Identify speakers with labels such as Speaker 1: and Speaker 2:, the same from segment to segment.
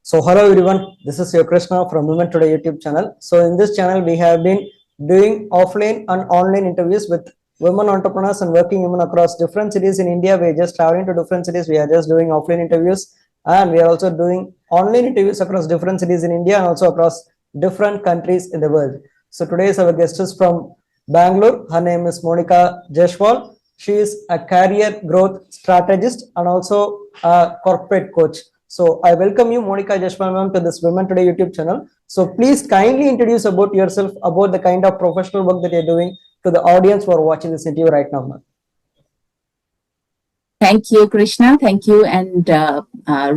Speaker 1: So hello everyone, this is your Krishna from Women Today YouTube channel. So in this channel, we have been doing offline and online interviews with women entrepreneurs and working women across different cities in India. We are just traveling to different cities. We are just doing offline interviews, and we are also doing online interviews across different cities in India and also across different countries in the world. So today's our guest is from Bangalore. Her name is Monica Jaswval. She is a career growth strategist and also a corporate coach. So I welcome you, Monica Jaswval ma'am, to this Women Today YouTube channel. So please kindly introduce about yourself, about the kind of professional work that you're doing to the audience who are watching this interview right now, ma'am.
Speaker 2: Thank you, Krishna. Thank you, and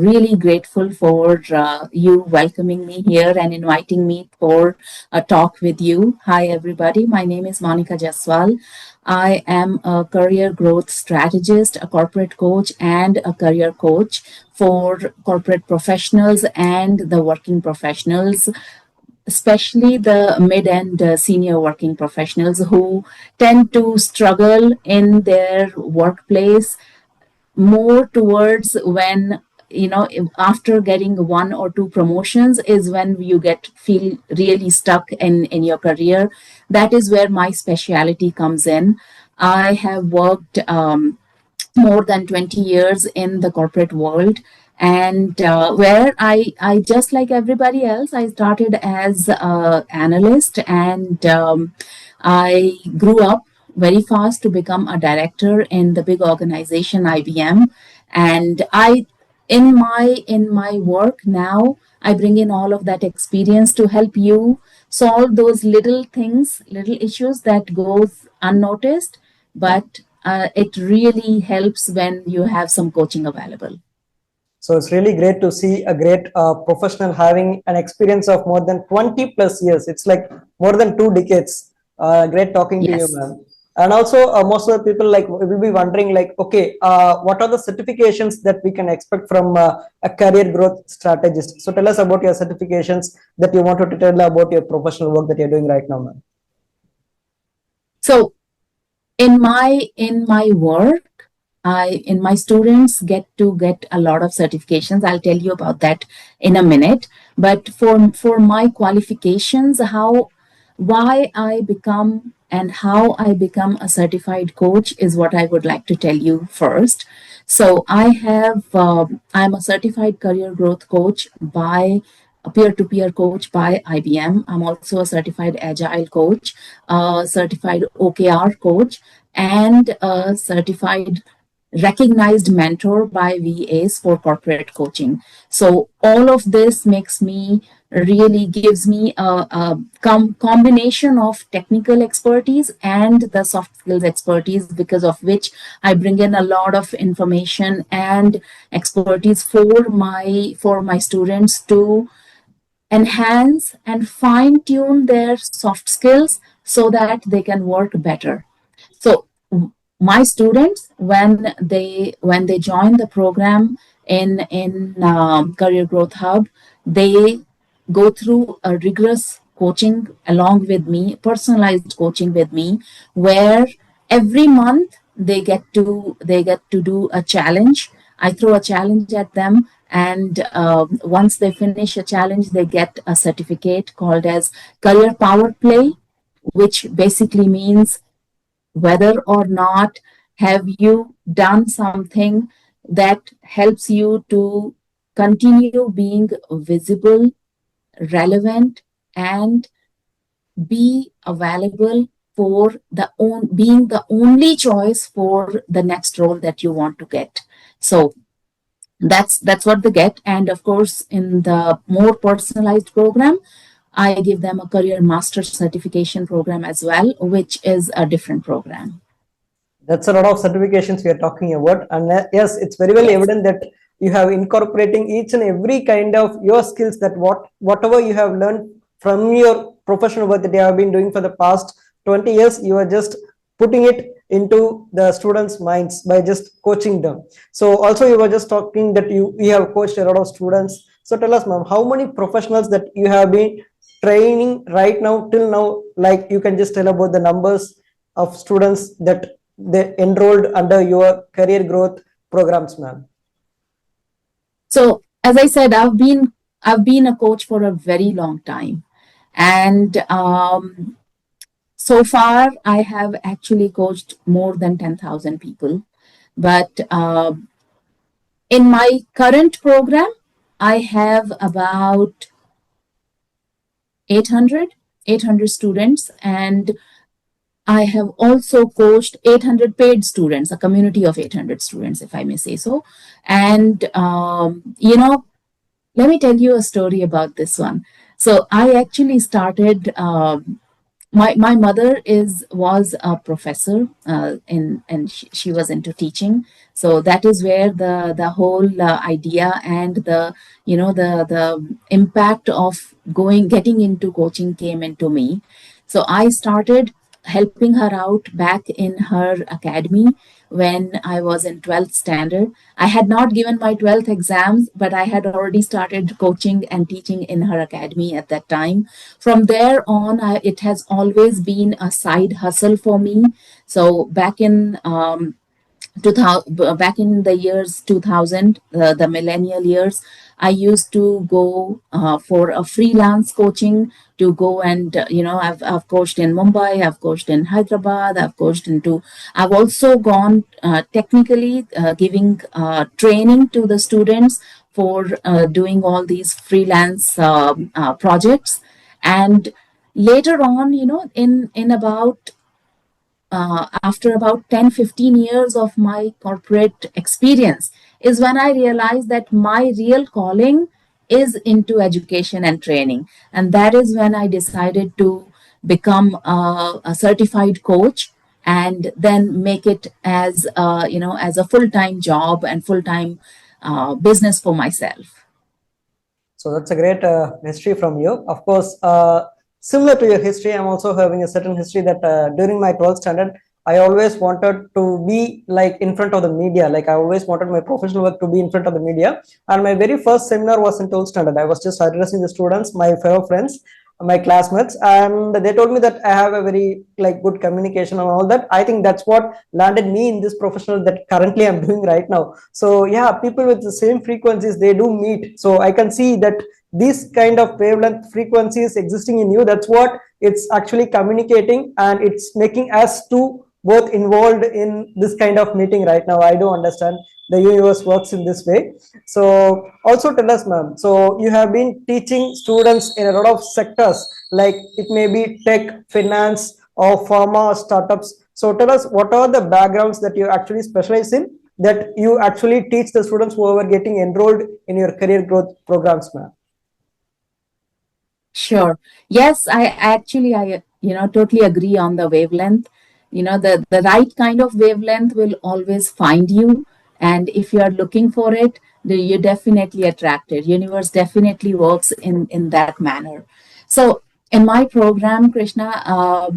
Speaker 2: really grateful for you welcoming me here and inviting me for a talk with you. Hi, everybody. My name is Monica Jaswval. I am a career growth strategist, a corporate coach, and a career coach for corporate professionals and the working professionals, especially the mid and senior working professionals who tend to struggle in their workplace more towards when after getting one or two promotions is when you feel really stuck in your career. That is where my specialty comes in. I have worked more than 20 years in the corporate world, and where I just like everybody else, I started as an analyst, and I grew up very fast to become a director in the big organization IBM. And in my work now, I bring in all of that experience to help you solve those little things, little issues that goes unnoticed, but it really helps when you have some coaching available.
Speaker 1: So it's really great to see a great professional having an experience of more than 20 plus years. It's like more than 2 decades. Great talking to you,
Speaker 2: Yes.
Speaker 1: ma'am. And also, most of the people will be wondering, like, okay, what are the certifications that we can expect from a career growth strategist? So tell us about your certifications that you wanted to tell about your professional work that you're doing right now, ma'am.
Speaker 2: So in my work, my students get a lot of certifications. I'll tell you about that in a minute. But for my qualifications, why I become and how I become a certified coach is what I would like to tell you first. So I'm a certified career growth coach by a peer-to-peer coach by IBM. I'm also a certified agile coach, a certified OKR coach, and a certified recognized mentor by VAs for corporate coaching. So all of this gives me a combination of technical expertise and the soft skills expertise, because of which I bring in a lot of information and expertise for my students to enhance and fine tune their soft skills so that they can work better. So my students, when they join the program in Career Growth Hub, they go through a rigorous coaching along with me, personalized coaching with me, where every month they get to do a challenge. I throw a challenge at them, and once they finish a challenge, they get a certificate called as Career Power Play, which basically means whether or not have you done something that helps you to continue being visible, relevant, and be available for being the only choice for the next role that you want to get. So that's what they get. And of course, in the more personalized program, I give them a career master certification program as well, which is a different program.
Speaker 1: That's a lot of certifications we are talking about, and yes, it's very well
Speaker 2: Yes.
Speaker 1: evident that you have incorporating each and every kind of your skills, that whatever you have learned from your professional work that you have been doing for the past 20 years, you are just putting it into the students' minds by just coaching them. So also you were just talking that you have coached a lot of students. So tell us, ma'am, how many professionals that you have been training right now till now? Like, you can just tell about the numbers of students that they enrolled under your career growth programs, ma'am.
Speaker 2: So as I said, I've been I've been a coach for a very long time. And so far, I have actually coached more than 10,000 people. But in my current program, I have about 800 students, and I have also coached 800 paid students, a community of 800 students, if I may say so. And, let me tell you a story about this one. So I actually started. My mother was a professor in and she was into teaching, so that is where the whole idea and the the impact of getting into coaching came into me. So I started helping her out back in her academy when I was in 12th standard. I had not given my 12th exams, but I had already started coaching and teaching in her academy at that time. From there on, it has always been a side hustle for me. So back in the years 2000, the millennial years, I used to go for a freelance coaching to go and I've coached in Mumbai, I've coached in Hyderabad, I've also gone technically giving training to the students for doing all these freelance projects. And later on, in about after about 10-15 years of my corporate experience, is when I realized that my real calling is into education and training. And that is when I decided to become a certified coach, and then make it as as a full-time job and full-time business for myself.
Speaker 1: So that's a great history from you. Of course, similar to your history, I'm also having a certain history that during my 12th standard, I always wanted to be like in front of the media. Like I always wanted my professional work to be in front of the media. And my very first seminar was in 12th standard. I was just addressing the students, my fellow friends, my classmates, and they told me that I have a very like good communication and all that. I think that's what landed me in this professional that currently I'm doing right now. So yeah, people with the same frequencies, they do meet. So I can see that these kind of wavelength frequencies existing in you, that's what it's actually communicating, and it's making us to both involved in this kind of meeting right now. I do understand the universe works in this way. So also tell us, ma'am, so you have been teaching students in a lot of sectors, like it may be tech, finance, or pharma, startups. So tell us, what are the backgrounds that you actually specialize in, that you actually teach the students who are getting enrolled in your career growth programs, ma'am?
Speaker 2: Sure. Yes, I totally agree on the wavelength. The right kind of wavelength will always find you. And if you are looking for it, you're definitely attracted. Universe definitely works in that manner. So in my program, Krishna,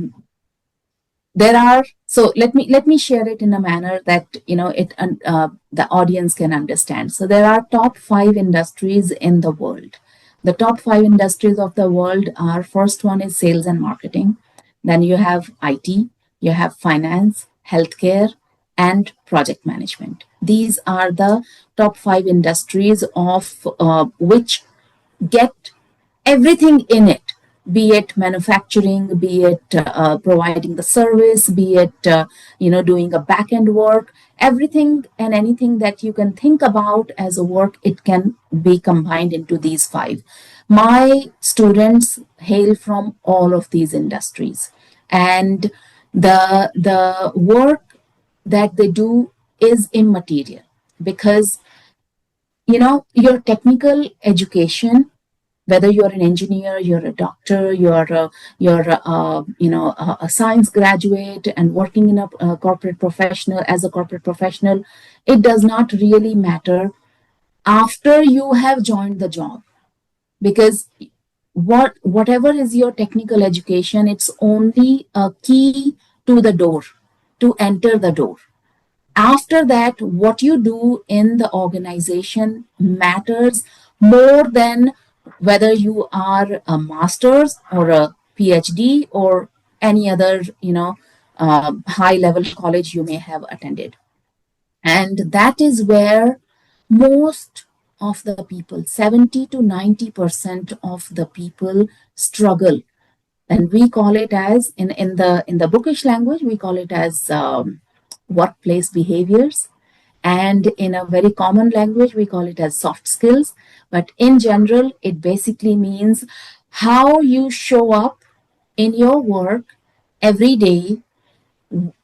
Speaker 2: there are so let me share it in a manner that the audience can understand. So there are top 5 industries in the world. The top 5 industries of the world are: first one is sales and marketing, then you have IT, you have finance, healthcare, and project management. These are the top 5 industries of which get everything in it, be it manufacturing, be it providing the service, be it doing a back end work. Everything and anything that you can think about as a work, it can be combined into these 5. My students hail from all of these industries, and the work that they do is immaterial, because your technical education, whether you're an engineer, you're a doctor, you're a science graduate and working in a corporate professional as a corporate professional, it does not really matter after you have joined the job, because whatever is your technical education, it's only a key to the door, to enter the door. After that, what you do in the organization matters more than whether you are a master's or a PhD or any other high level college you may have attended. And that is where most of the people, 70 to 90% of the people struggle. And we call it as, in the bookish language, we call it as workplace behaviors. And in a very common language, we call it as soft skills. But in general, it basically means how you show up in your work every day,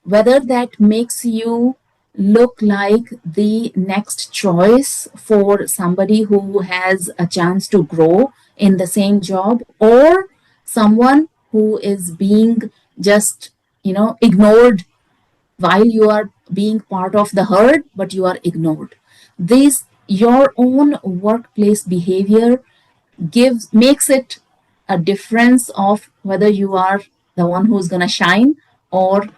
Speaker 2: whether that makes you look like the next choice for somebody who has a chance to grow in the same job, or someone who is being just ignored while you are being part of the herd, but you are ignored. This your own workplace behavior gives makes it a difference of whether you are the one who's going to shine or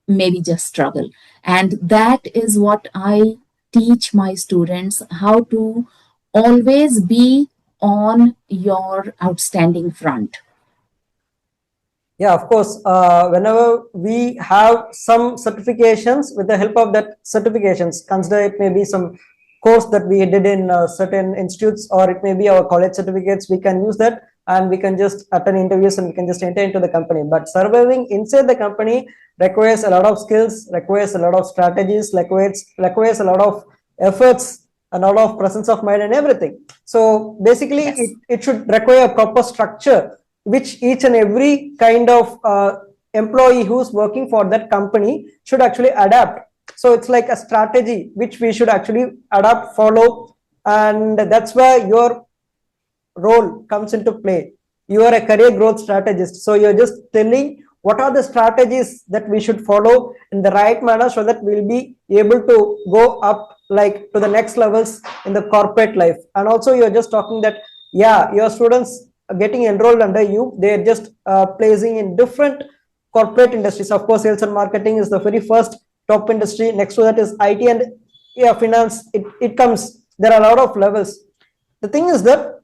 Speaker 2: maybe just struggle. And that is what I teach my students, how to always be on your outstanding front.
Speaker 1: Yeah, of course. Whenever we have some certifications, with the help of that certifications, consider it may be some course that we did in certain institutes, or it may be our college certificates, we can use that and we can just attend interviews and we can just enter into the company. But surviving inside the company requires a lot of skills, requires a lot of strategies, requires a lot of efforts, a lot of presence of mind and everything. So basically,
Speaker 2: Yes.
Speaker 1: it should require a proper structure which each and every kind of employee who's working for that company should actually adapt. So it's like a strategy which we should actually adapt, follow, and that's where your role comes into play. You are a career growth strategist, so you're just telling what are the strategies that we should follow in the right manner so that we'll be able to go up like to the next levels in the corporate life. And also you're just talking that, yeah, your students are getting enrolled under you, they're just placing in different corporate industries. Of course, sales and marketing is the very first top industry. Next to that is IT and, yeah, finance. It comes, there are a lot of levels. The thing is that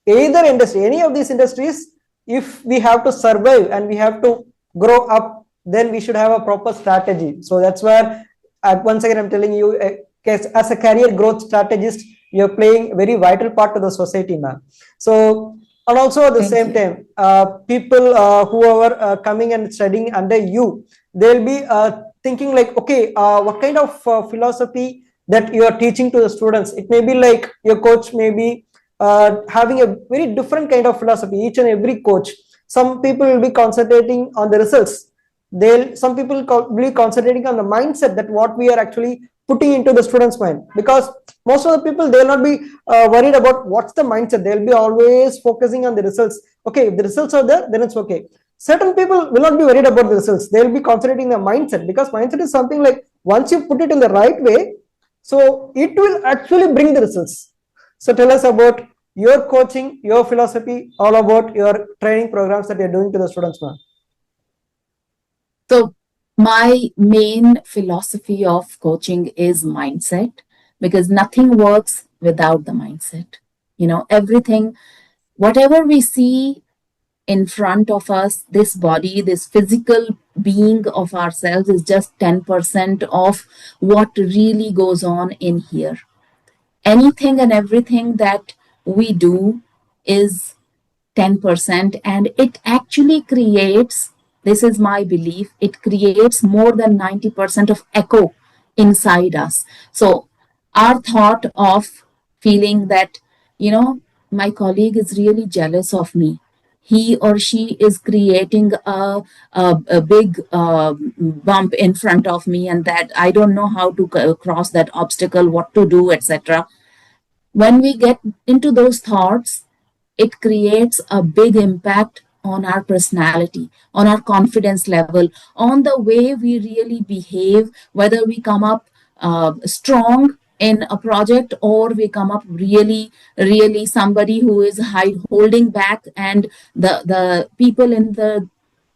Speaker 1: either industry, any of these industries, if we have to survive and we have to grow up, then we should have a proper strategy. So that's where, once again, I'm telling you, as a career growth strategist, you're playing a very vital part to the society, ma'am. So, and also at the
Speaker 2: Thank
Speaker 1: same
Speaker 2: you.
Speaker 1: time, people who are coming and studying under you, they'll be thinking like, okay, what kind of philosophy that you are teaching to the students? It may be like your coach may be having a very different kind of philosophy, each and every coach. Some people will be concentrating on the results, some people will be concentrating on the mindset, that what we are actually putting into the students mind, because most of the people, they'll not be worried about what's the mindset, they'll be always focusing on the results. Okay, if the results are there, then it's okay. Certain people will not be worried about the results, they'll be concentrating the mindset, because mindset is something like, once you put it in the right way, so it will actually bring the results. So tell us about your coaching, your philosophy, all about your training programs that you're doing to the students, ma'am.
Speaker 2: So, my main philosophy of coaching is mindset, because nothing works without the mindset. Everything, whatever we see in front of us, this body, this physical being of ourselves is just 10% of what really goes on in here. Anything and everything that we do is 10%, and it actually creates, this is my belief, it creates more than 90% of echo inside us. So our thought of feeling that, my colleague is really jealous of me, he or she is creating a big bump in front of me, and that I don't know how to cross that obstacle, what to do, etc. When we get into those thoughts, it creates a big impact on our personality, on our confidence level, on the way we really behave, whether we come up strong in a project, or we come up really somebody who is holding back, and the people in the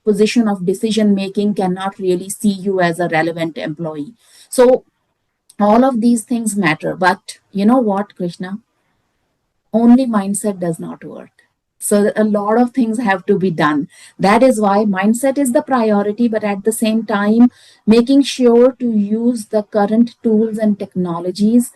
Speaker 2: position of decision making cannot really see you as a relevant employee. So all of these things matter. But you know what, Krishna? Only mindset does not work. So a lot of things have to be done. That is why mindset is the priority, but at the same time, making sure to use the current tools and technologies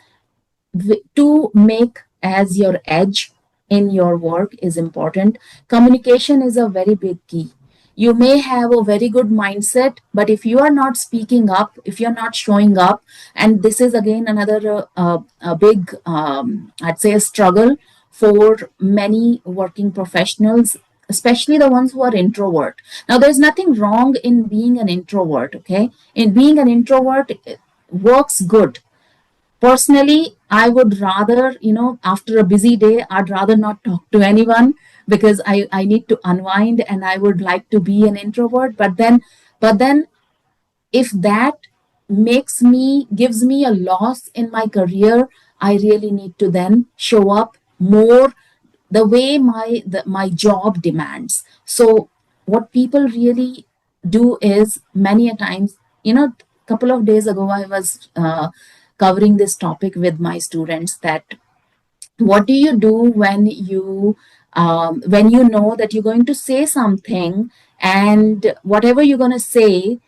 Speaker 2: to make as your edge in your work is important. Communication is a very big key. You may have a very good mindset, but if you are not speaking up, if you're not showing up, and this is again another a big, I'd say, a struggle for many working professionals, especially the ones who are introvert. Now, there's nothing wrong in being an introvert, okay? In being an introvert, it works good. Personally, I would rather, after a busy day, I'd rather not talk to anyone because I need to unwind and I would like to be an introvert. But then if that gives me a loss in my career, I really need to then show up more the way my job demands. So what people really do is, many a times, couple of days ago I was covering this topic with my students, that what do you do when you know that you're going to say something, and whatever you're going to say,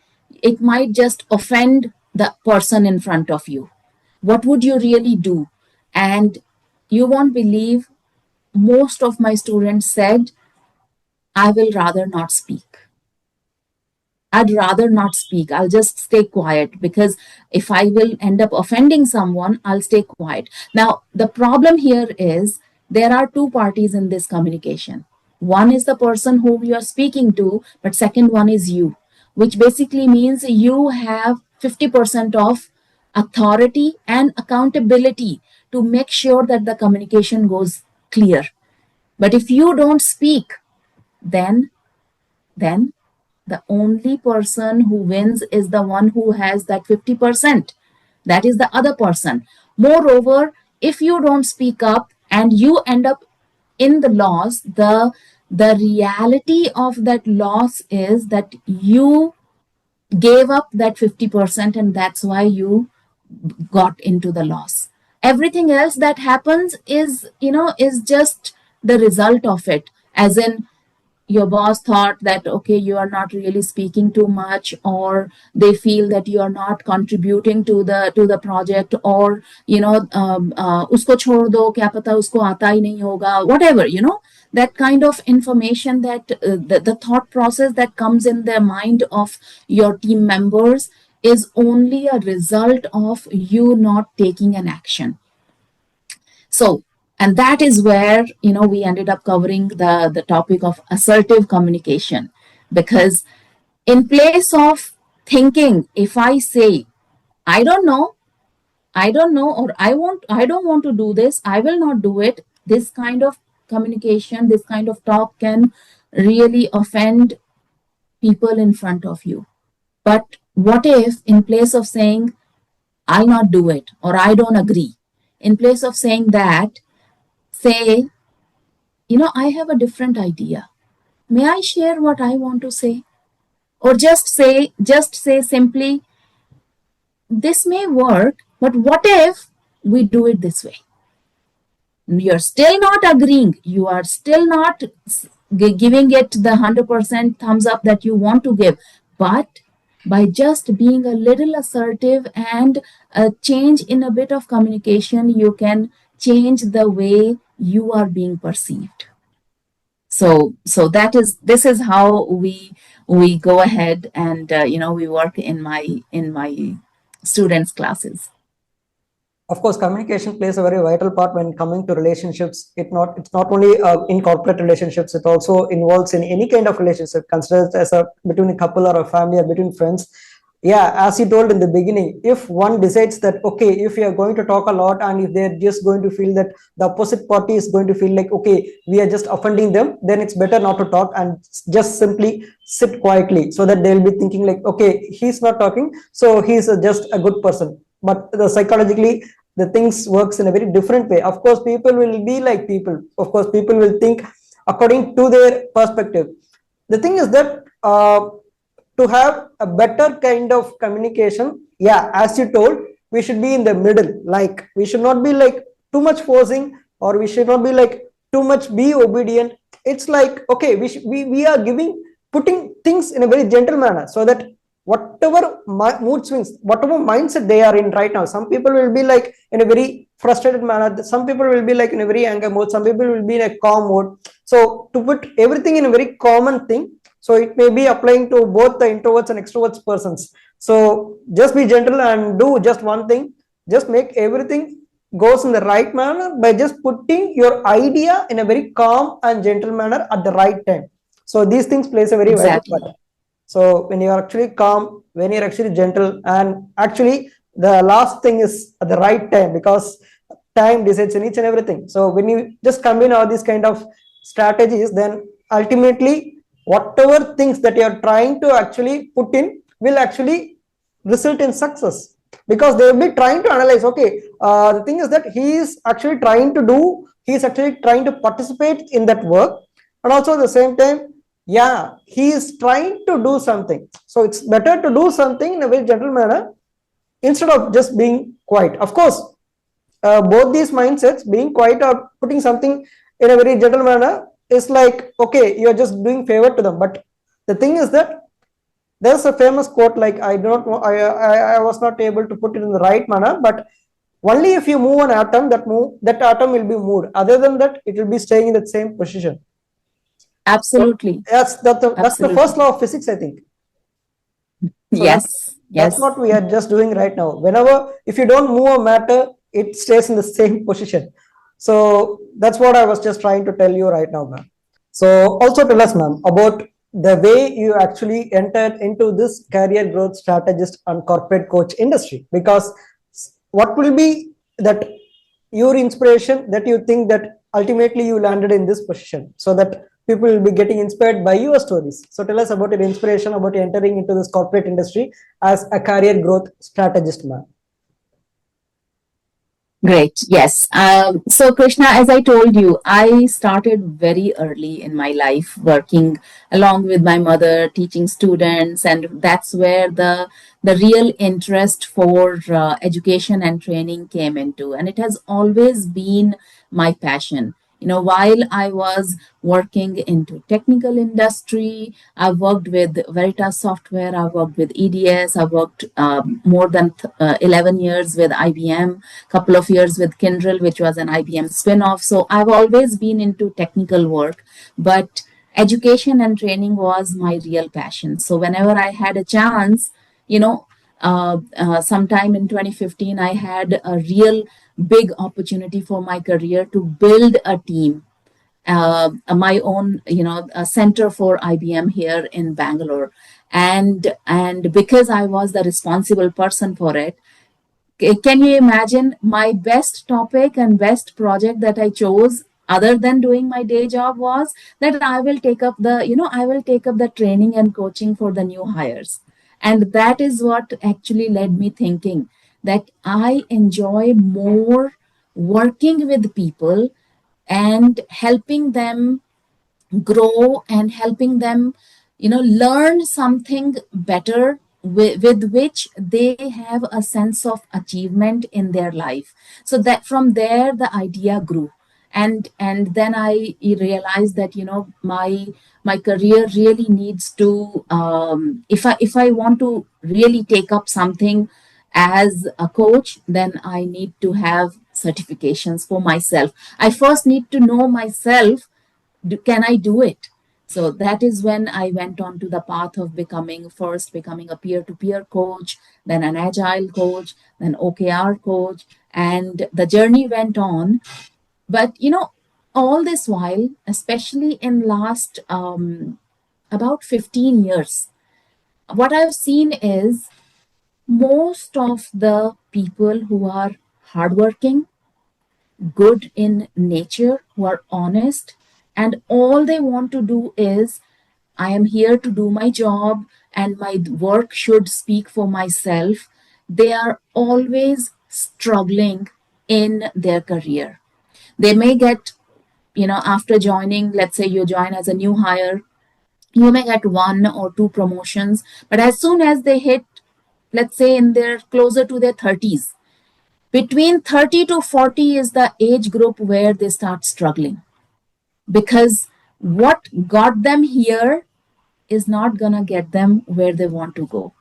Speaker 2: it might just offend the person in front of you. What would you really do? And you won't believe, most of my students said, I will rather not speak. I'd rather not speak. I'll just stay quiet, because if I will end up offending someone, I'll stay quiet. Now, the problem here is there are two parties in this communication. One is the person whom you are speaking to, but second one is you, which basically means you have 50% of authority and accountability to make sure that the communication goes clear. But if you don't speak, then the only person who wins is the one who has that 50%. That is the other person. Moreover, if you don't speak up and you end up in the loss, the reality of that loss is that you gave up that 50%, and that's why you got into the loss. Everything else that happens is just the result of it. As in, your boss thought that, okay, you are not really speaking too much, or they feel that you are not contributing to the project, or usko chhod do, kya pata usko aata hi nahi hoga, whatever, that kind of information, that the thought process that comes in the mind of your team members is only a result of you not taking an action. So, and that is where, we ended up covering the topic of assertive communication. Because in place of thinking, if I say, I don't know, or I don't want to do this, I will not do it, this kind of communication, this kind of talk can really offend people in front of you. But what if, in place of saying, I not do it, or I don't agree, in place of saying that, say, I have a different idea. May I share what I want to say? Or just say simply, this may work, but what if we do it this way? You're still not agreeing. You are still not giving it the 100% thumbs up that you want to give. But by just being a little assertive and a change in a bit of communication, you can change the way you are being perceived. So this is how we go ahead and we work in my students classes.
Speaker 1: Of course, communication plays a very vital part when coming to relationships. It's not only in corporate relationships, it also involves in any kind of relationship, considered as a between a couple or a family or between friends. Yeah, as you told in the beginning, if one decides that, okay, if you are going to talk a lot and if they're just going to feel that the opposite party is going to feel like, okay, we are just offending them, then it's better not to talk and just simply sit quietly, so that they'll be thinking like, okay, he's not talking, so he's just a good person. But psychologically, the things works in a very different way. Of course, people will be like people. Of course, people will think according to their perspective. The thing is that to have a better kind of communication, yeah, as you told, we should be in the middle. Like, we should not be like too much forcing, or we should not be like too much be obedient. It's like, okay, we are putting things in a very gentle manner, so that whatever mood swings, whatever mindset they are in right now. Some people will be like in a very frustrated manner. Some people will be like in a very anger mode. Some people will be in a calm mode. So to put everything in a very common thing, so it may be applying to both the introverts and extroverts persons. So just be gentle and do just one thing. Just make everything goes in the right manner by just putting your idea in a very calm and gentle manner at the right time. So these things plays a very vital part.
Speaker 2: Exactly.
Speaker 1: So when you are actually calm, when you're actually gentle, and actually the last thing is at the right time, because time decides in each and everything. So when you just combine all these kind of strategies, then ultimately whatever things that you are trying to actually put in will actually result in success, because they will be trying to analyze, okay, the thing is that he is actually trying to do, he is actually trying to participate in that work, and also at the same time, yeah, he is trying to do something. So it's better to do something in a very gentle manner instead of just being quiet. Of course, both these mindsets, being quiet or putting something in a very gentle manner, is like, okay, you're just doing favor to them. But the thing is that there's a famous quote like, I don't know, I was not able to put it in the right manner, but only if you move an atom, that atom will be moved. Other than that, it will be staying in the same position. So
Speaker 2: Absolutely.
Speaker 1: that's the first
Speaker 2: Absolutely.
Speaker 1: law of physics, I think. So
Speaker 2: Yes.
Speaker 1: that's
Speaker 2: Yes.
Speaker 1: what we are just doing right now. Whenever, if you don't move a matter, it stays in the same position. So that's what I was just trying to tell you right now, ma'am. So also tell us, ma'am, about the way you actually entered into this career growth strategist and corporate coach industry. Because what will be that your inspiration that you think that ultimately you landed in this position, so that people will be getting inspired by your stories. So tell us about your inspiration about entering into this corporate industry as a career growth strategist, ma'am.
Speaker 2: Great. Yes. So, Krishna, as I told you, I started very early in my life working along with my mother, teaching students, and that's where the real interest for education and training came into. And it has always been my passion. While I was working into technical industry, I worked with Veritas software, I worked with EDS, I worked more than 11 years with IBM, couple of years with Kyndryl, which was an IBM spin-off. So I've always been into technical work, but education and training was my real passion. So whenever I had a chance, you know, sometime in 2015, I had a real big opportunity for my career to build a team, my own, a center for IBM here in Bangalore, and because I was the responsible person for it, can you imagine my best topic and best project that I chose other than doing my day job was that I will take up the training and coaching for the new hires. And that is what actually led me thinking that I enjoy more working with people and helping them grow and helping them learn something better with which they have a sense of achievement in their life. So that from there the idea grew, and then I realized that my career really needs to, if I want to really take up something as a coach, then I need to have certifications for myself. I first need to know myself, can I do it? So that is when I went on to the path of becoming a peer-to-peer coach, then an agile coach, then OKR coach, and the journey went on. But all this while, especially in last about 15 years, what I've seen is most of the people who are hardworking, good in nature, who are honest, and all they want to do is, I am here to do my job and my work should speak for myself. They are always struggling in their career. They may get, after joining, let's say you join as a new hire, you may get one or two promotions, but as soon as they hit, let's say in their closer to their 30s, between 30 to 40 is the age group where they start struggling, because what got them here is not going to get them where they want to go.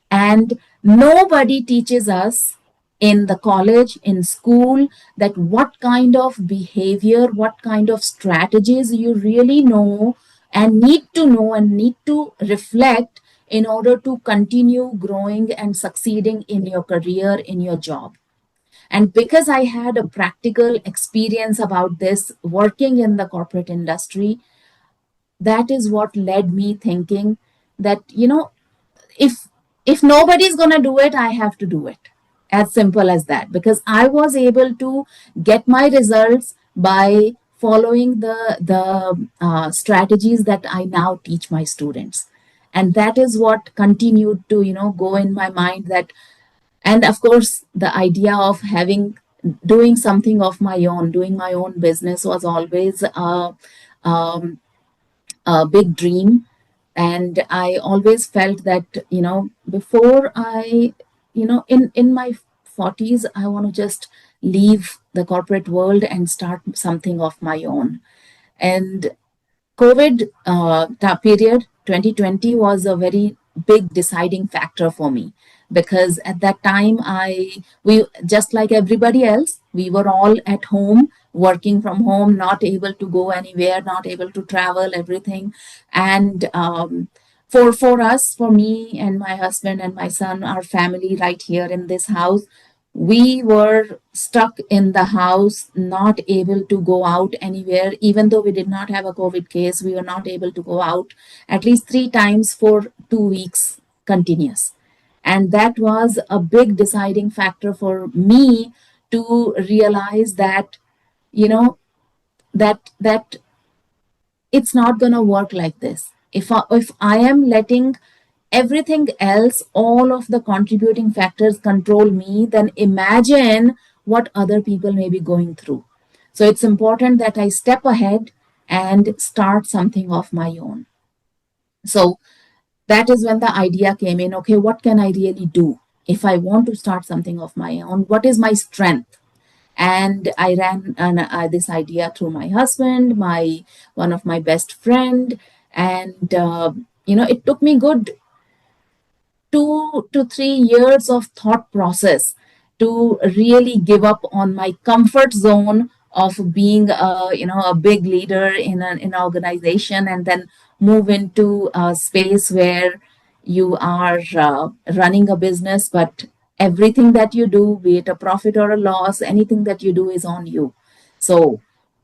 Speaker 2: And nobody teaches us in the college, in school, that what kind of behavior, what kind of strategies you really know and need to reflect in order to continue growing and succeeding in your career, in your job. And because I had a practical experience about this working in the corporate industry, that is what led me thinking that, if nobody's going to do it, I have to do it. As simple as that, because I was able to get my results by following the strategies that I now teach my students. And that is what continued to go in my mind. That, and of course, the idea of having doing something of my own, doing my own business, was always um, a big dream. And I always felt that, before I, in my 40s, I want to just leave the corporate world and start something of my own. And COVID period 2020 was a very big deciding factor for me, because at that time we, just like everybody else, we were all at home, working from home, not able to go anywhere, not able to travel, everything. And for us, for me and my husband and my son, our family right here in this house, we were stuck in the house, not able to go out anywhere. Even though we did not have a COVID case, we were not able to go out at least 3 times for 2 weeks continuous. And that was a big deciding factor for me to realize that, you know, that it's not going to work like this. If I am letting everything else, all of the contributing factors control me, then imagine what other people may be going through. So it's important that I step ahead and start something of my own. So that is when the idea came in. Okay, what can I really do if I want to start something of my own? What is my strength? And I ran this idea through my husband, my one of my best friend. And it took me good 2 to 3 years of thought process to really give up on my comfort zone of being a big leader in an organization, and then move into a space where you are running a business, but everything that you do, be it a profit or a loss, anything that you do is on you. So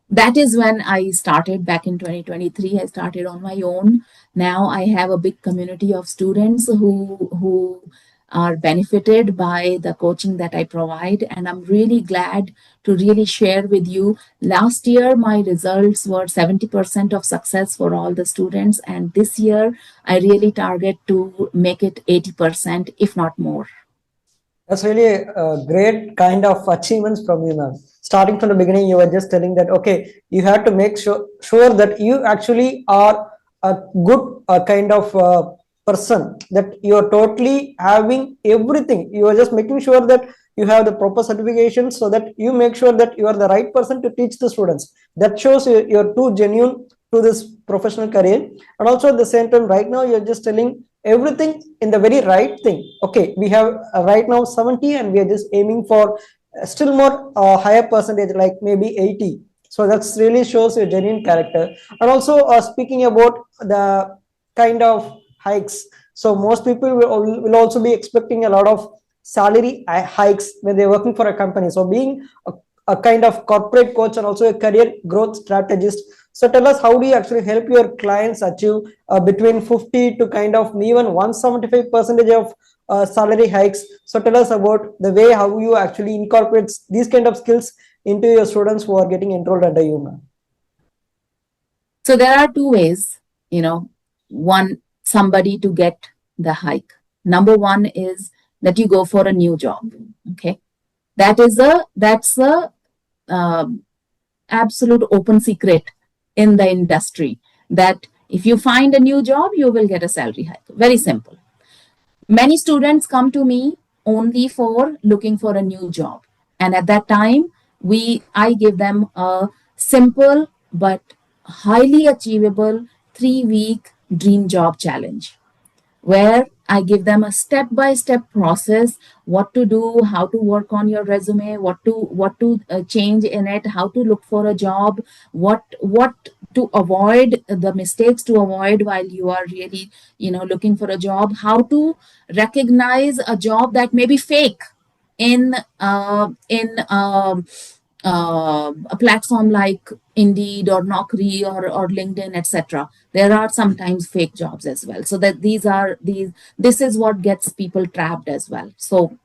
Speaker 2: that is when I started back in 2023. I started on my own. Now I have a big community of students who are benefited by the coaching that I provide, and I'm really glad to really share with you. Last year my results were 70% of success for all the students, and this year I really target to make it 80%, if not more.
Speaker 1: That's really a great kind of achievements from you, ma'am. Starting from the beginning, you were just telling that okay, you have to make sure that you actually are a good kind of person, that you are totally having everything. You are just making sure that you have the proper certifications, so that you make sure that you are the right person to teach the students. That shows you're too genuine to this professional career. And also at the same time, right now you're just telling everything in the very right thing. Okay, we have right now 70, and we are just aiming for still more higher percentage, like maybe 80. So that's really shows your genuine character. And also speaking about the kind of hikes, so most people will also be expecting a lot of salary hikes when they're working for a company. So being a kind of corporate coach and also a career growth strategist, so tell us, how do you actually help your clients achieve between 50 to kind of even 175 percentage of salary hikes? So tell us about the way how you actually incorporate these kind of skills into your students who are getting enrolled under you, ma'am.
Speaker 2: So there are two ways, one, somebody to get the hike. Number one is that you go for a new job. Okay. That's a absolute open secret in the industry, that if you find a new job, you will get a salary hike. Very simple. Many students come to me only for looking for a new job. And at that time, I give them a simple but highly achievable 3-week dream job challenge, where I give them a step by step process, what to do, how to work on your resume, what to change in it, how to look for a job, what to avoid, the mistakes to avoid while you are really, looking for a job, how to recognize a job that may be fake in a platform like Indeed or Naukri or LinkedIn, etc. There are sometimes fake jobs as well. So that this is what gets people trapped as well. So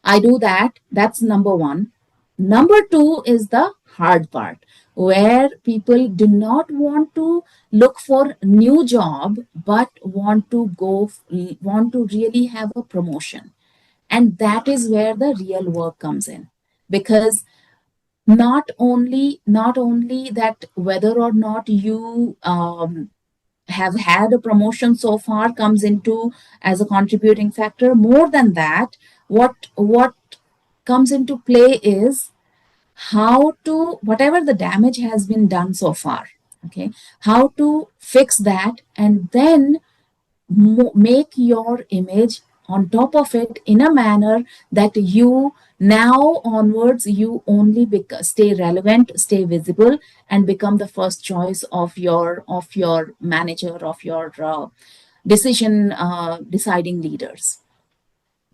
Speaker 2: I do that. That's number one. Number two is the hard part, where people do not want to look for new job but want to really have a promotion. And that is where the real work comes in, because not only that whether or not you have had a promotion so far comes into as a contributing factor. More than that, what comes into play is how to, whatever the damage has been done so far, okay, how to fix that, and then make your image on top of it in a manner that you now onwards you only stay relevant, stay visible, and become the first choice of your manager, of your deciding leaders.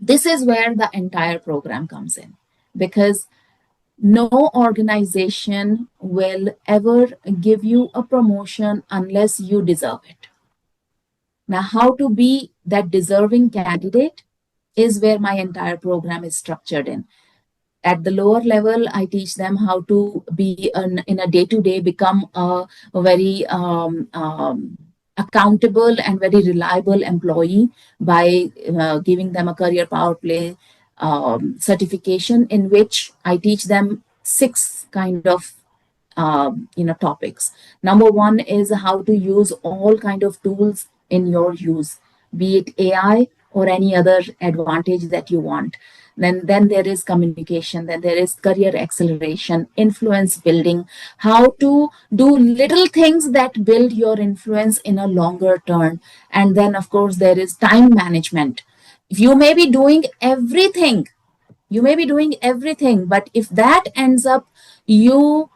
Speaker 2: This is where the entire program comes in, because no organization will ever give you a promotion unless you deserve it. Now, how to be that deserving candidate is where my entire program is structured in. At the lower level, I teach them how to be in a day to day, become a very accountable and very reliable employee by giving them a career power play certification, in which I teach them six kind of topics. Number one is how to use all kind of tools in your use, be it AI or any other advantage that you want. Then there is communication, then there is career acceleration, influence building, how to do little things that build your influence in a longer term. And then of course there is time management. You may be doing everything, but if that ends up you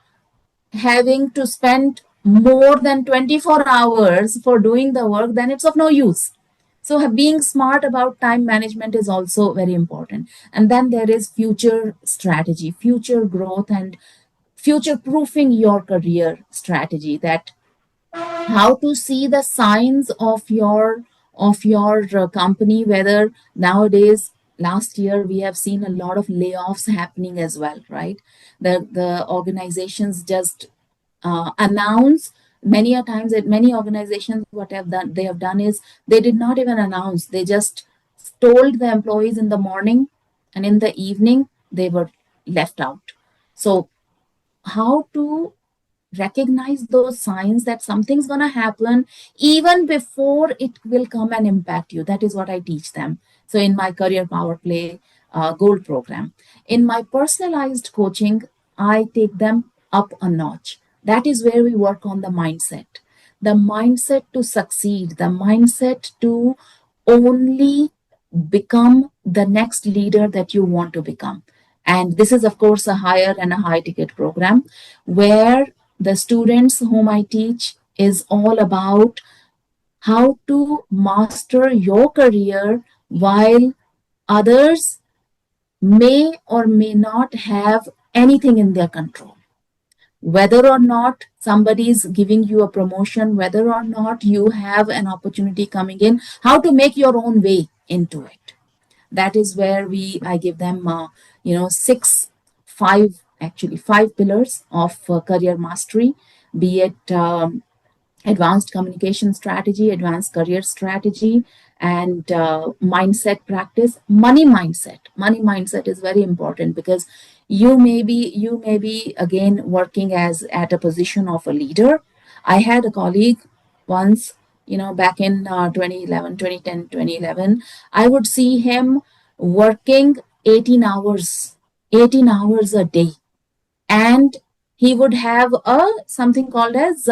Speaker 2: having to spend more than 24 hours for doing the work, then it's of no use. So being smart about time management is also very important. And then there is future strategy, future growth, and future proofing your career strategy, that how to see the signs of your company, whether nowadays, last year we have seen a lot of layoffs happening as well, right? The organizations just announce, many a times at many organizations, what they have done is they did not even announce, they just told the employees in the morning, and in the evening they were left out. So how to recognize those signs that something's going to happen even before it will come and impact you. That is what I teach them. So in my career power play gold program, in my personalized coaching, I take them up a notch. That is where we work on the mindset to succeed, the mindset to only become the next leader that you want to become. And this is, of course, a higher and a high ticket program, where the students whom I teach is all about how to master your career while others may or may not have anything in their control. Whether or not somebody is giving you a promotion, whether or not you have an opportunity coming in, how to make your own way into it. That is where I give them five pillars of career mastery, be it advanced communication strategy, advanced career strategy, and mindset practice. Money mindset is very important, because you may be again working as at a position of a leader. I had a colleague once, back in 2011, 2010, 2011. I would see him working 18 hours a day, and he would have a something called as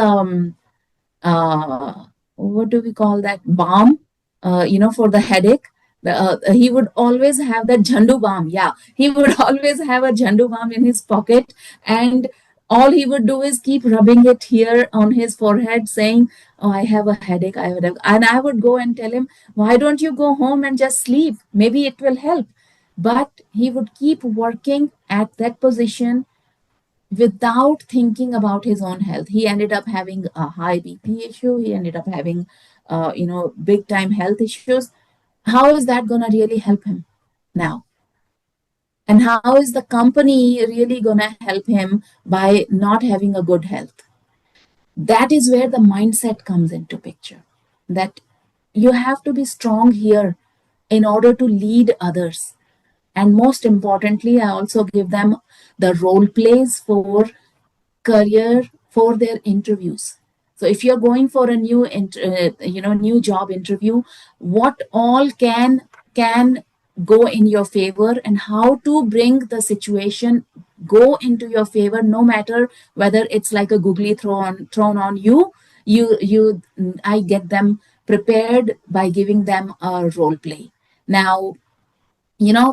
Speaker 2: what do we call that, balm, for the headache. He would always have that jandu balm. Yeah, he would always have a jandu balm in his pocket, and all he would do is keep rubbing it here on his forehead, saying, "Oh, I have a headache. I would have," and I would go and tell him, "Why don't you go home and just sleep? Maybe it will help." But he would keep working at that position without thinking about his own health. He ended up having a high BP issue. He ended up having, big time health issues. How is that going to really help him now? And how is the company really going to help him by not having a good health? That is where the mindset comes into picture. That you have to be strong here in order to lead others. And most importantly, I also give them the role plays for career, for their interviews. So if you're going for a new job interview, what all can go in your favor, and how to bring the situation go into your favor, no matter whether it's like a googly thrown on you. I get them prepared by giving them a role play. Now, the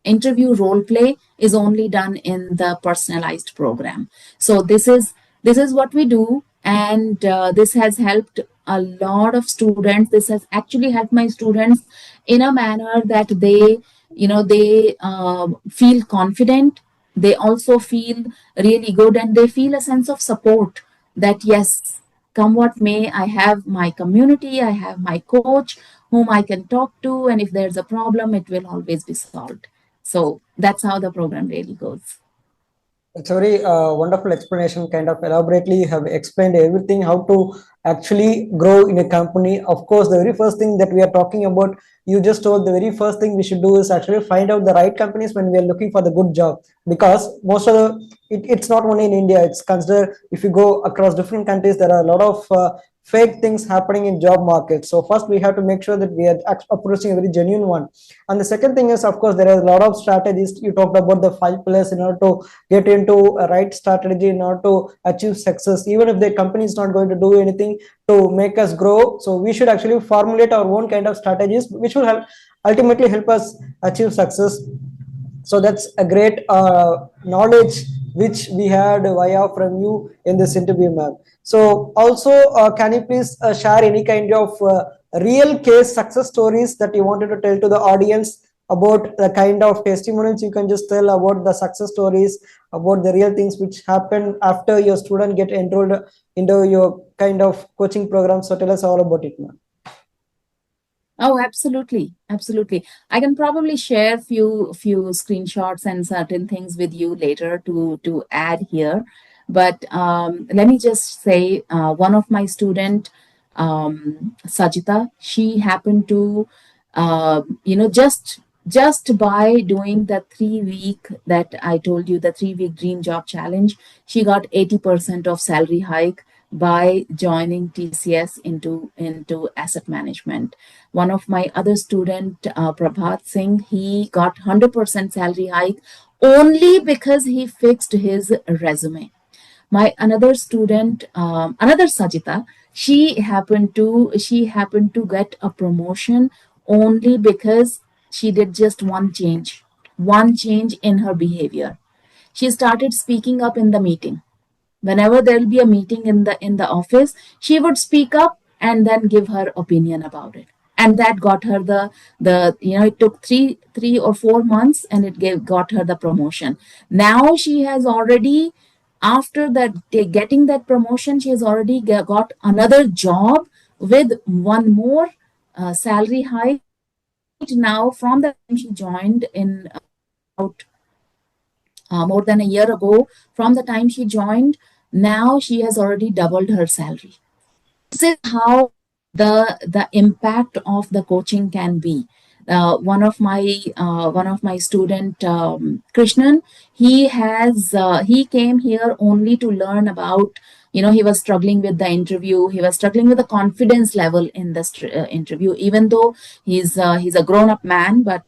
Speaker 2: interview role play is only done in the personalized program. So this is what we do, and this has helped a lot of students. This has actually helped my students in a manner that they feel confident. They also feel really good, and they feel a sense of support, that yes, come what may, I have my community, I have my coach whom I can talk to, and if there's a problem, it will always be solved. So that's how the program really goes.
Speaker 1: It's a very wonderful explanation, kind of elaborately you have explained everything, how to actually grow in a company. Of course, the very first thing that we are talking about, you just told the very first thing we should do is actually find out the right companies when we are looking for the good job. Because most of it's not only in India, it's considered, if you go across different countries, there are a lot of fake things happening in job market. So first we have to make sure that we are approaching a very genuine one. And the second thing is, of course, there are a lot of strategies. You talked about the 5 pillars in order to get into a right strategy in order to achieve success. Even if the company is not going to do anything to make us grow, so we should actually formulate our own kind of strategies which will ultimately help us achieve success. So that's a great knowledge which we had via from you in this interview, ma'am. So also, can you please share any kind of real case success stories that you wanted to tell to the audience, about the kind of testimonials you can just tell about the success stories, about the real things which happen after your student get enrolled into your kind of coaching program? So tell us all about it, ma'am.
Speaker 2: Oh, absolutely, absolutely. I can probably share few screenshots and certain things with you later to add here. But let me just say, one of my student, Sajita, she happened to, just by doing the 3 week that I told you, the 3 week dream job challenge, she got 80% of salary hike by joining TCS into asset management. One of my other student, Prabhat Singh, he got 100% salary hike only because he fixed his resume. My another student, another Sajita, she happened to get a promotion only because she did just one change in her behavior. She started speaking up in the meeting. Whenever there will be a meeting in the office, she would speak up and then give her opinion about it, and that got her the it took 3 or 4 months, and it got her the promotion. Now she has already, after that, getting that promotion, she has already got another job with one more salary hike. Right now, from the time she joined in about more than a year ago, from the time she joined, now she has already doubled her salary. This is how the impact of the coaching can be. One of my student, Krishnan, he came here only to learn about, he was struggling with the interview. He was struggling with the confidence level in the interview, even though he's a grown up man, but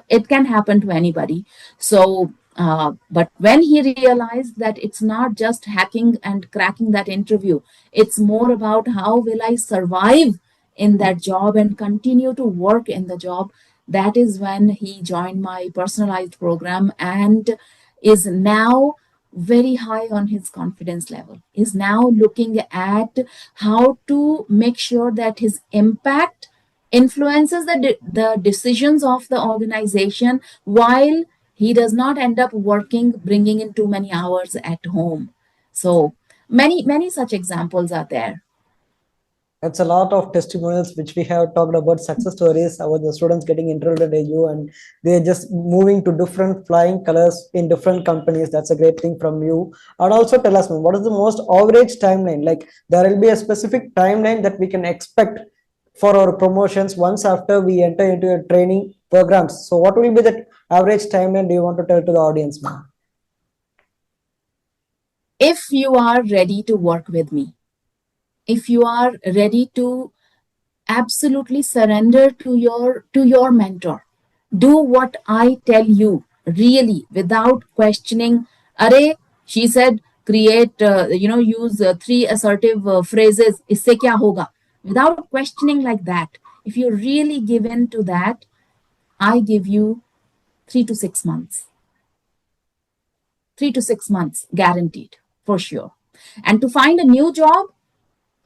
Speaker 2: it can happen to anybody. So But when he realized that it's not just hacking and cracking that interview, it's more about how will I survive in that job and continue to work in the job. That is when he joined my personalized program and is now very high on his confidence level, is now looking at how to make sure that his impact influences the decisions of the organization, while he does not end up working bringing in too many hours at home. So many such examples are there.
Speaker 1: That's a lot of testimonials which we have talked about, success stories about the students getting enrolled at AU and they're just moving to different flying colors in different companies. That's a great thing from you. And also tell us, ma'am, what is the most average timeline? Like there will be a specific timeline that we can expect for our promotions once after we enter into a training programs. So what will be the average timeline do you want to tell to the audience, ma'am?
Speaker 2: If you are ready to work with me, if you are ready to absolutely surrender to your mentor, do what I tell you, really, without questioning. Array, she said, create, use three assertive phrases, isse kya hoga, without questioning like that. If you really give in to that, I give you 3 to 6 months, 3 to 6 months guaranteed, for sure. And to find a new job,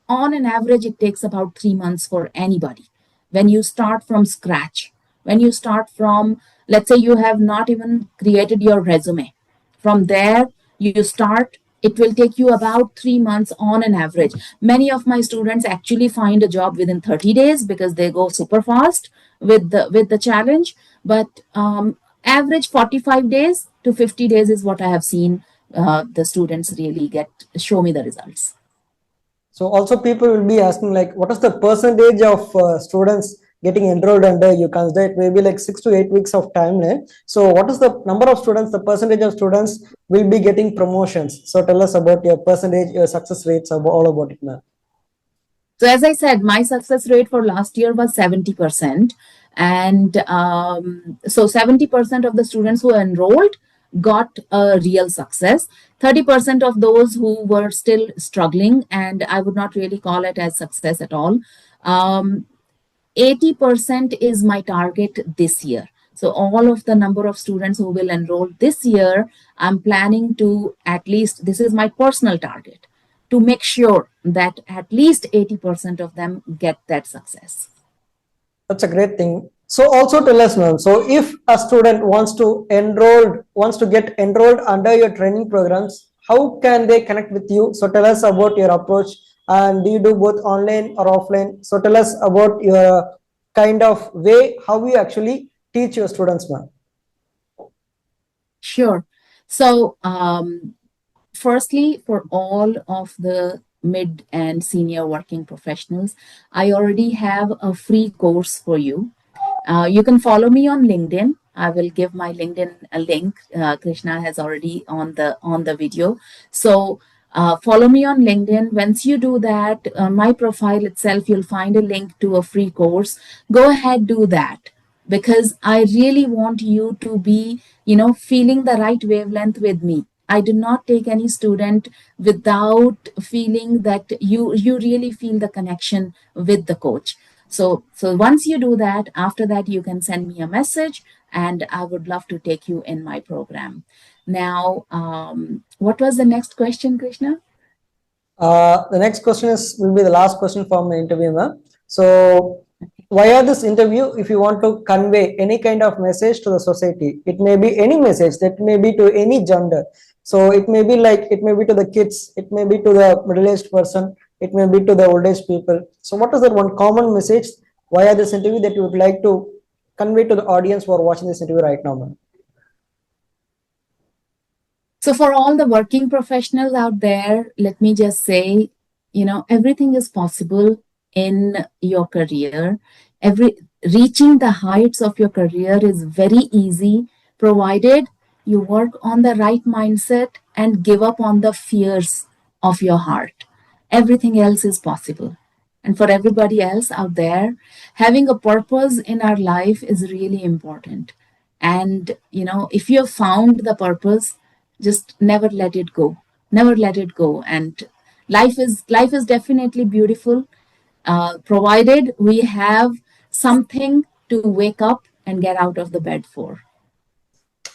Speaker 2: on an average, it takes about 3 months for anybody. When you start from scratch, when you start from, let's say, you have not even created your resume, from there, you start. It will take you about 3 months on an average. Many of my students actually find a job within 30 days because they go super fast with the challenge. But average 45 days to 50 days is what I have seen. The students really show me the results.
Speaker 1: So also people will be asking like, what is the percentage of students getting enrolled under you consider it maybe like 6 to 8 weeks of timeline. So what is the number of students, the percentage of students will be getting promotions? So tell us about your percentage, your success rates, all about it now.
Speaker 2: So, as I said, my success rate for last year was 70%. And so 70% of the students who enrolled got a real success. 30% of those who were still struggling, and I would not really call it as success at all. 80% is my target this year. So all of the number of students who will enroll this year, I'm planning to, at least, this is my personal target, to make sure that at least 80% of them get that success.
Speaker 1: That's a great thing. So also tell us, ma'am. So if a student wants to get enrolled under your training programs, how can they connect with you? So tell us about your approach, and do you do both online or offline? So tell us about your kind of way how you actually teach your students, ma'am.
Speaker 2: Sure. So, firstly, for all of the mid and senior working professionals, I already have a free course for you. You can follow me on LinkedIn. I will give my LinkedIn a link. Krishna has already on the video. So follow me on LinkedIn. Once you do that, on my profile itself, you'll find a link to a free course. Go ahead, do that, because I really want you to be, feeling the right wavelength with me. I do not take any student without feeling that you really feel the connection with the coach. So once you do that, after that you can send me a message, and I would love to take you in my program. Now, what was the next question, Krishna?
Speaker 1: The next question will be the last question from the interview, ma'am. So, via this interview, if you want to convey any kind of message to the society, it may be any message, that may be to any gender. So it may be like, it may be to the kids, it may be to the middle-aged person, it may be to the old-age people. So what is that one common message via this interview that you would like to convey to the audience who are watching this interview right now, ma'am?
Speaker 2: So, for all the working professionals out there, let me just say, everything is possible in your career. Reaching the heights of your career is very easy, provided you work on the right mindset and give up on the fears of your heart. Everything else is possible. And for everybody else out there, having a purpose in our life is really important. And if you have found the purpose, just never let it go. Never let it go. And life is definitely beautiful, provided we have something to wake up and get out of the bed for.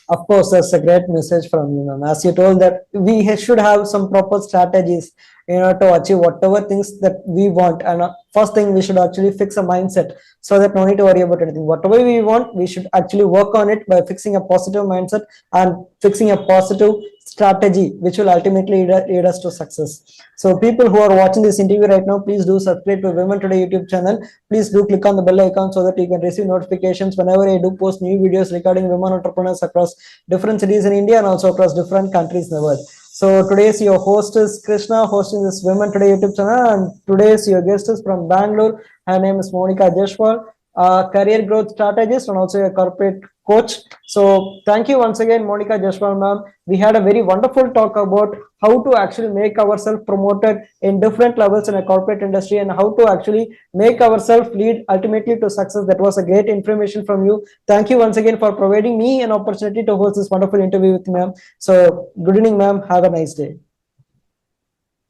Speaker 1: Of course, that's a great message from you, ma'am. As you told that we should have some proper strategies, to achieve whatever things that we want. And first thing, we should actually fix a mindset so that no need to worry about anything. Whatever we want, we should actually work on it by fixing a positive mindset and fixing a positive strategy, which will ultimately lead us to success. So, people who are watching this interview right now, please do subscribe to Women Today YouTube channel. Please do click on the bell icon so that you can receive notifications whenever I do post new videos regarding women entrepreneurs across different cities in India and also across different countries in the world. So today's your host is Krishna, hosting this Women Today YouTube channel, and today's your guest is from Bangalore. Her name is Monica Jaswval, a career growth strategist and also a corporate coach. So thank you once again, Monica Jaswval, ma'am. We had a very wonderful talk about how to actually make ourselves promoted in different levels in a corporate industry and how to actually make ourselves lead ultimately to success. That was a great information from you. Thank you once again for providing me an opportunity to host this wonderful interview with ma'am. So good evening, ma'am. Have a nice day.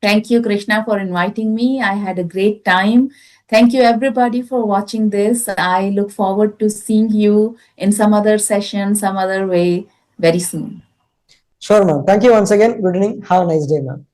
Speaker 2: Thank you, Krishna, for inviting me. I had a great time. Thank you, everybody, for watching this. I look forward to seeing you in some other session, some other way very soon.
Speaker 1: Sure, ma'am. Thank you once again. Good evening. Have a nice day, ma'am.